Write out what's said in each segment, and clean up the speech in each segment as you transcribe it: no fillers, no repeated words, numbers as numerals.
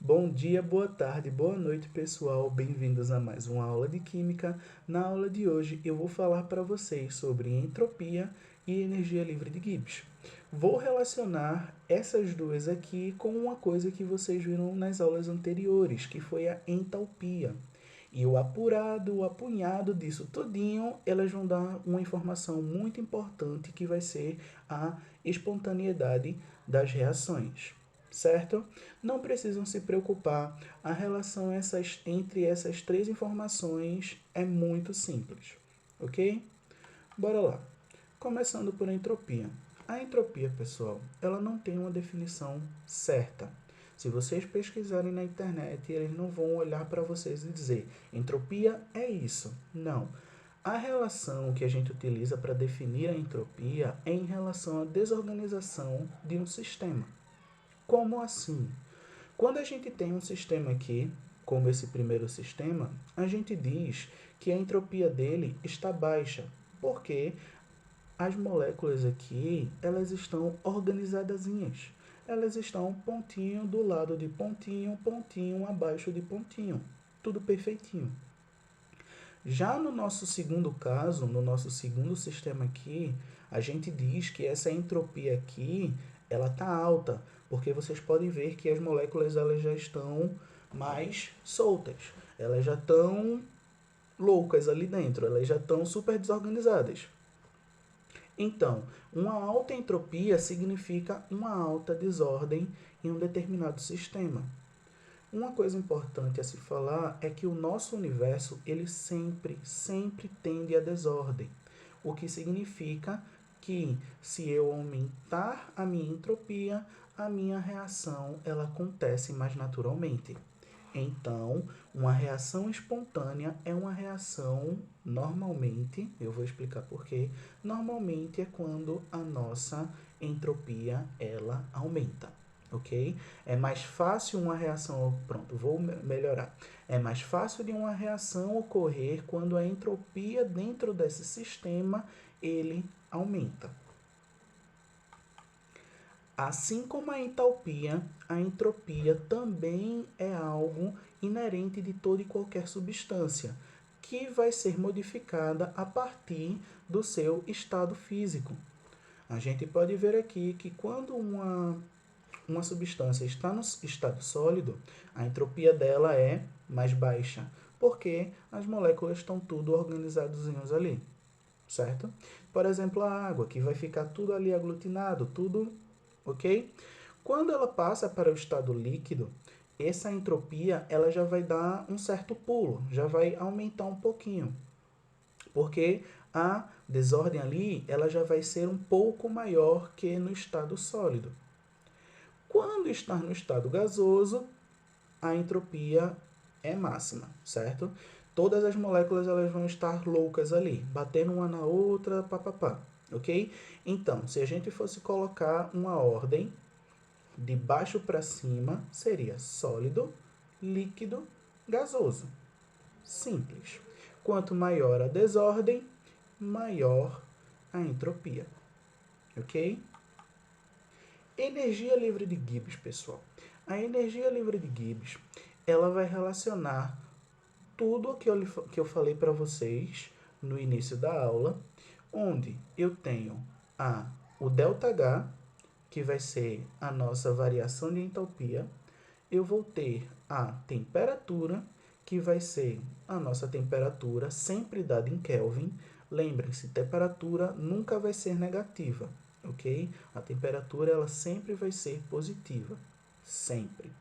Bom dia, boa tarde, boa noite, pessoal. Bem-vindos a mais uma aula de Química. Na aula de hoje, eu vou falar para vocês sobre entropia e energia livre de Gibbs. Vou relacionar essas duas aqui com uma coisa que vocês viram nas aulas anteriores, que foi a entalpia. E o apurado, o apunhado disso tudinho, elas vão dar uma informação muito importante que vai ser a espontaneidade das reações, certo? Não precisam se preocupar, a relação entre essas três informações é muito simples, ok? Bora lá. Começando por entropia. A entropia, pessoal, ela não tem uma definição certa. Se vocês pesquisarem na internet, eles não vão olhar para vocês e dizer entropia é isso. Não. A relação que a gente utiliza para definir a entropia é em relação à desorganização de um sistema. Como assim? Quando a gente tem um sistema aqui, como esse primeiro sistema, a gente diz que a entropia dele está baixa, porque as moléculas aqui, elas estão organizadazinhas. Elas estão pontinho do lado de pontinho, pontinho abaixo de pontinho. Tudo perfeitinho. Já no nosso segundo caso, no nosso segundo sistema aqui, a gente diz que essa entropia aqui, ela está alta, porque vocês podem ver que as moléculas elas já estão mais soltas. Elas já estão loucas ali dentro, elas já estão super desorganizadas. Então, uma alta entropia significa uma alta desordem em um determinado sistema. Uma coisa importante a se falar é que o nosso universo ele sempre tende à desordem, o que significa que se eu aumentar a minha entropia, a minha reação ela acontece mais naturalmente. Então, uma reação espontânea é uma reação, normalmente, eu vou explicar por quê, normalmente é quando a nossa entropia ela aumenta, ok? É mais fácil uma reação, pronto, vou melhorar. É mais fácil de uma reação ocorrer quando a entropia dentro desse sistema ele aumenta. Assim como a entropia também é algo inerente de toda e qualquer substância, que vai ser modificada a partir do seu estado físico. A gente pode ver aqui que quando uma substância está no estado sólido, a entropia dela é mais baixa, porque as moléculas estão tudo organizadozinhos ali, certo? Por exemplo, a água, que vai ficar tudo ali aglutinado, tudo ok? Quando ela passa para o estado líquido, essa entropia ela já vai dar um certo pulo, já vai aumentar um pouquinho, porque a desordem ali ela já vai ser um pouco maior que no estado sólido. Quando está no estado gasoso, a entropia é máxima, certo? Todas as moléculas elas vão estar loucas ali, batendo uma na outra, papapá, ok? Então, se a gente fosse colocar uma ordem de baixo para cima, seria sólido, líquido, gasoso. Simples. Quanto maior a desordem, maior a entropia, ok? Energia livre de Gibbs, pessoal. A energia livre de Gibbs, ela vai relacionar tudo que eu falei para vocês no início da aula, onde eu tenho o ΔH, que vai ser a nossa variação de entalpia. Eu vou ter a temperatura, que vai ser a nossa temperatura sempre dada em Kelvin. Lembrem-se, temperatura nunca vai ser negativa, ok? A temperatura ela sempre vai ser positiva, sempre.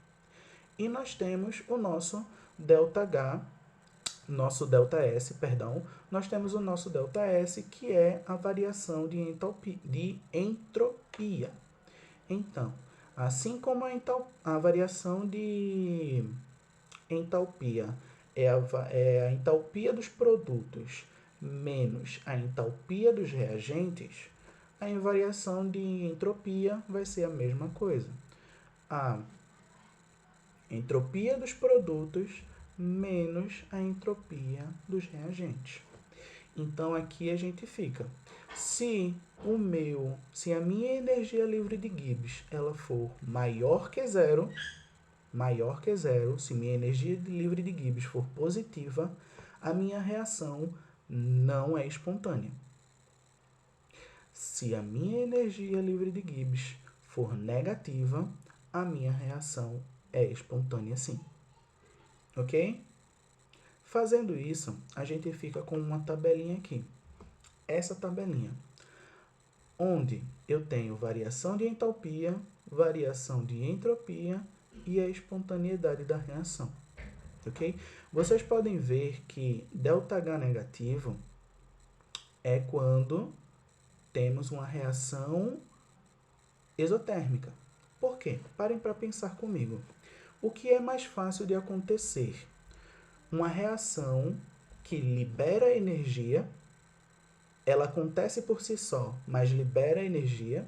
E nós temos o nosso ΔH, nosso ΔS, perdão, nós temos o nosso ΔS, que é a variação de entropia. Então, assim como a variação de entalpia é a entalpia dos produtos menos a entalpia dos reagentes, a variação de entropia vai ser a mesma coisa. A entropia dos produtos menos a entropia dos reagentes. Então aqui a gente fica. Se a minha energia livre de Gibbs ela for maior que zero, maior que zero, se minha energia livre de Gibbs for positiva, a minha reação não é espontânea. Se a minha energia livre de Gibbs for negativa, a minha reação é espontânea sim. Ok? Fazendo isso, a gente fica com uma tabelinha aqui. Essa tabelinha, onde eu tenho variação de entalpia, variação de entropia e a espontaneidade da reação. Ok? Vocês podem ver que ΔH negativo é quando temos uma reação exotérmica. Por quê? Parem para pensar comigo. O que é mais fácil de acontecer? Uma reação que libera energia, ela acontece por si só, mas libera energia,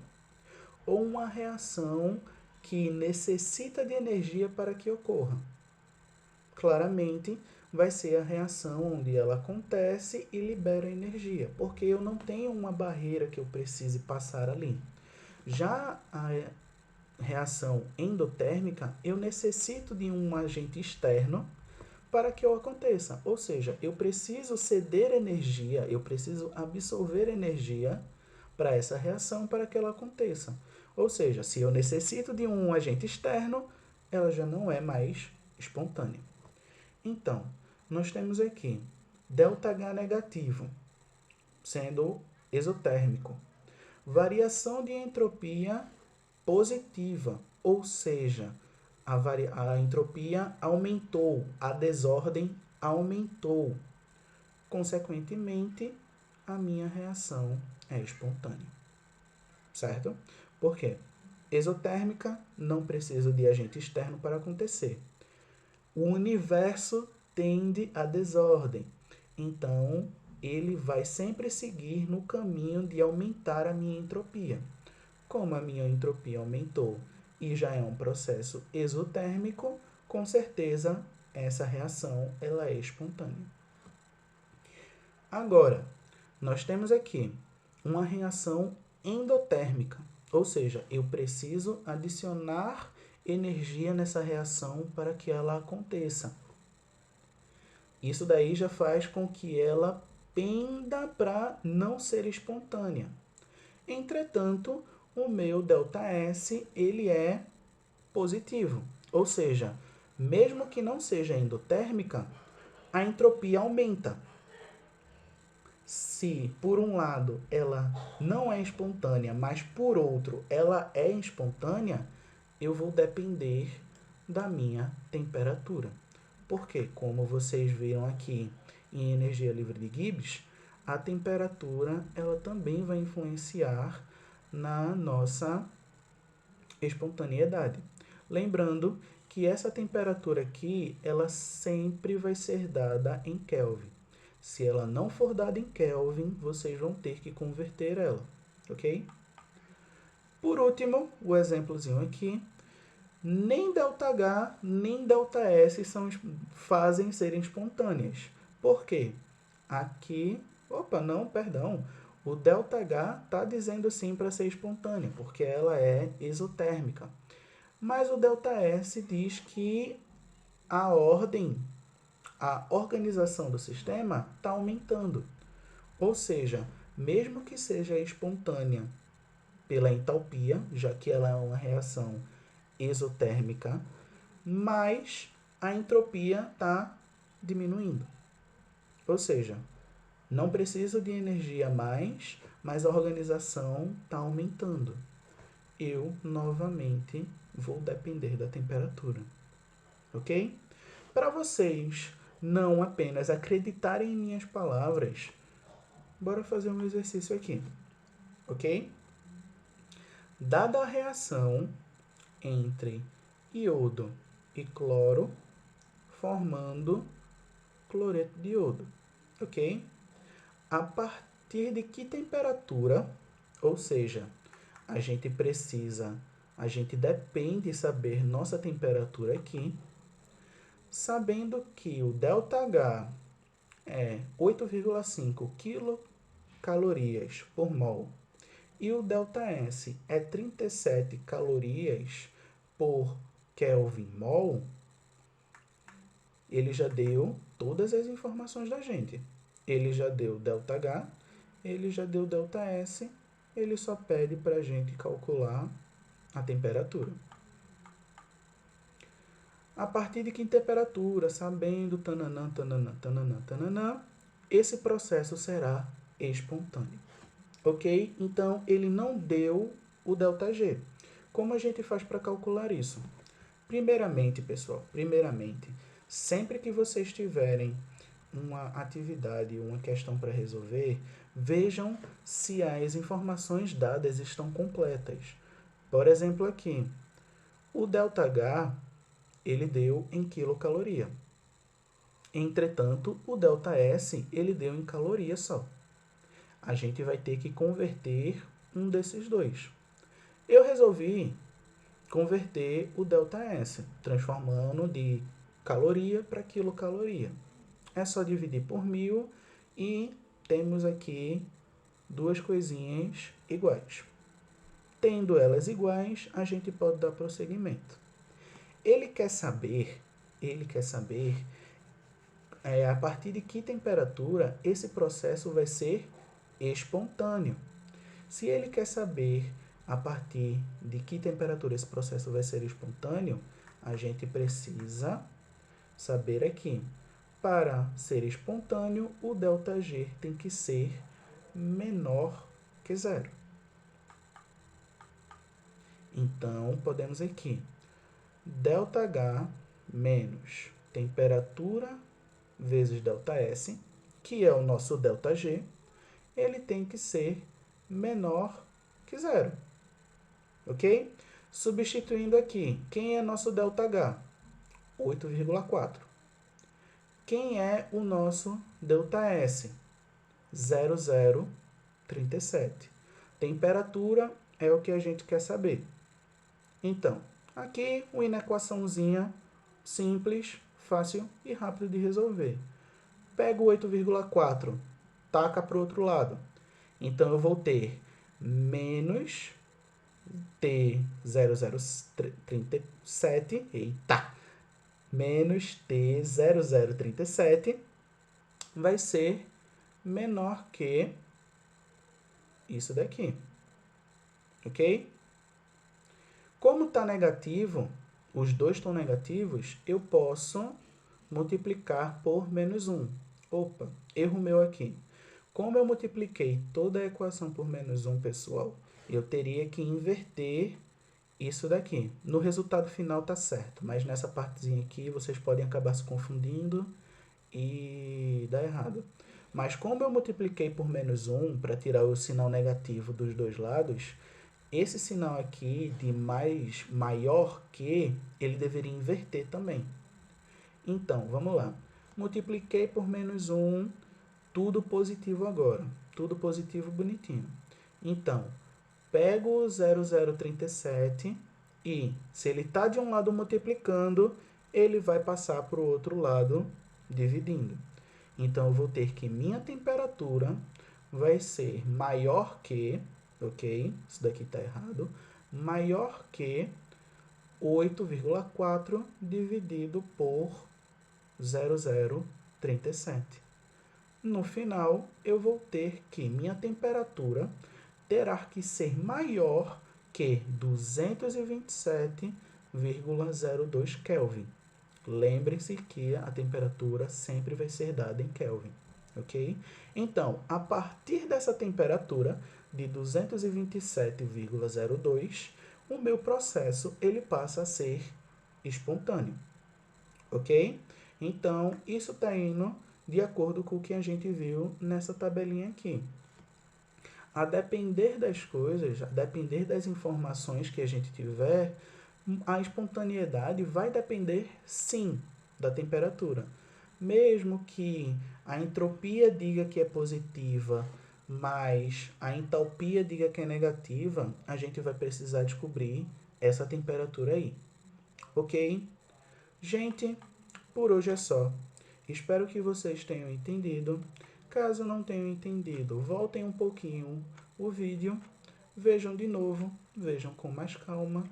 ou uma reação que necessita de energia para que ocorra? Claramente, vai ser a reação onde ela acontece e libera energia, porque eu não tenho uma barreira que eu precise passar ali. Já a reação endotérmica, eu necessito de um agente externo para que eu aconteça. Ou seja, eu preciso ceder energia, eu preciso absorver energia para essa reação para que ela aconteça. Ou seja, se eu necessito de um agente externo, ela já não é mais espontânea. Então, nós temos aqui ΔH negativo, sendo exotérmico. Variação de entropia positiva, ou seja, a entropia aumentou, a desordem aumentou. Consequentemente, a minha reação é espontânea. Certo? Por quê? Exotérmica, não preciso de agente externo para acontecer. O universo tende à desordem. Então, ele vai sempre seguir no caminho de aumentar a minha entropia. Como a minha entropia aumentou e já é um processo exotérmico, com certeza essa reação ela é espontânea. Agora, nós temos aqui uma reação endotérmica, ou seja, eu preciso adicionar energia nessa reação para que ela aconteça. Isso daí já faz com que ela penda para não ser espontânea. Entretanto, o meu ΔS ele é positivo, ou seja, mesmo que não seja endotérmica, a entropia aumenta. Se por um lado ela não é espontânea, mas por outro ela é espontânea, eu vou depender da minha temperatura. Porque, como vocês viram aqui em energia livre de Gibbs, a temperatura ela também vai influenciar na nossa espontaneidade. Lembrando que essa temperatura aqui, ela sempre vai ser dada em Kelvin. Se ela não for dada em Kelvin, vocês vão ter que converter ela, ok? Por último, o exemplozinho aqui, nem ΔH nem ΔS fazem serem espontâneas. Por quê? Aqui, o ΔH está dizendo sim para ser espontânea, porque ela é exotérmica. Mas o ΔS diz que a organização do sistema está aumentando. Ou seja, mesmo que seja espontânea pela entalpia, já que ela é uma reação exotérmica, mas a entropia está diminuindo. Ou seja, não preciso de energia a mais, mas a organização está aumentando. Eu, novamente, vou depender da temperatura. Ok? Para vocês não apenas acreditarem em minhas palavras, bora fazer um exercício aqui. Ok? Dada a reação entre iodo e cloro, formando cloreto de iodo. Ok? A partir de que temperatura, ou seja, a gente depende saber nossa temperatura aqui, sabendo que o ΔH é 8,5 quilocalorias por mol e o ΔS é 37 calorias por Kelvin mol, ele já deu todas as informações da gente. Ele já deu ΔH, ele já deu ΔS, ele só pede para a gente calcular a temperatura. A partir de que temperatura, sabendo tananã, tananã, tananã, tananã, esse processo será espontâneo. Ok? Então, ele não deu o ΔG. Como a gente faz para calcular isso? Primeiramente, pessoal, sempre que vocês tiverem uma atividade, uma questão para resolver, vejam se as informações dadas estão completas. Por exemplo, aqui, o ΔH, ele deu em quilocaloria. Entretanto, o ΔS, ele deu em caloria só. A gente vai ter que converter um desses dois. Eu resolvi converter o ΔS, transformando de caloria para quilocaloria. É só dividir por 1000 e temos aqui duas coisinhas iguais. Tendo elas iguais, a gente pode dar prosseguimento. Ele quer saber a partir de que temperatura esse processo vai ser espontâneo. Se ele quer saber a partir de que temperatura esse processo vai ser espontâneo, a gente precisa saber aqui. Para ser espontâneo, o ΔG tem que ser menor que zero. Então, podemos aqui, ΔH menos temperatura vezes ΔS, que é o nosso ΔG, ele tem que ser menor que zero. Ok? Substituindo aqui, quem é nosso ΔH? 8,4. Quem é o nosso ΔS? 0,037. Temperatura é o que a gente quer saber. Então, aqui uma inequaçãozinha simples, fácil e rápido de resolver. Pego o 8,4, taca para o outro lado. Então, eu vou ter menos T0037, menos T0037 vai ser menor que isso daqui. Ok? Como está negativo, os dois estão negativos, eu posso multiplicar por menos 1. Opa, erro meu aqui. Como eu multipliquei toda a equação por menos 1, pessoal, eu teria que inverter isso daqui. No resultado final está certo, mas nessa partezinha aqui vocês podem acabar se confundindo e dar errado. Mas como eu multipliquei por menos 1 para tirar o sinal negativo dos dois lados, esse sinal aqui de maior que, ele deveria inverter também. Então, vamos lá. Multipliquei por menos 1, tudo positivo agora. Tudo positivo bonitinho. Então, pego o 0,037 e, se ele está de um lado multiplicando, ele vai passar para o outro lado dividindo. Então, eu vou ter que minha temperatura vai ser maior que, ok? Isso daqui está errado. Maior que 8,4 dividido por 0,037. No final, eu vou ter que minha temperatura terá que ser maior que 227,02 Kelvin. Lembrem-se que a temperatura sempre vai ser dada em Kelvin, ok? Então, a partir dessa temperatura de 227,02, o meu processo ele passa a ser espontâneo, ok? Então, isso está indo de acordo com o que a gente viu nessa tabelinha aqui. A depender das coisas, a depender das informações que a gente tiver, a espontaneidade vai depender, sim, da temperatura. Mesmo que a entropia diga que é positiva, mas a entalpia diga que é negativa, a gente vai precisar descobrir essa temperatura aí. Ok? Gente, por hoje é só. Espero que vocês tenham entendido. Caso não tenham entendido, voltem um pouquinho o vídeo, vejam de novo, vejam com mais calma.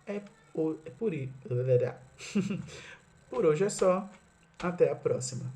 É Por hoje é só. Até a próxima.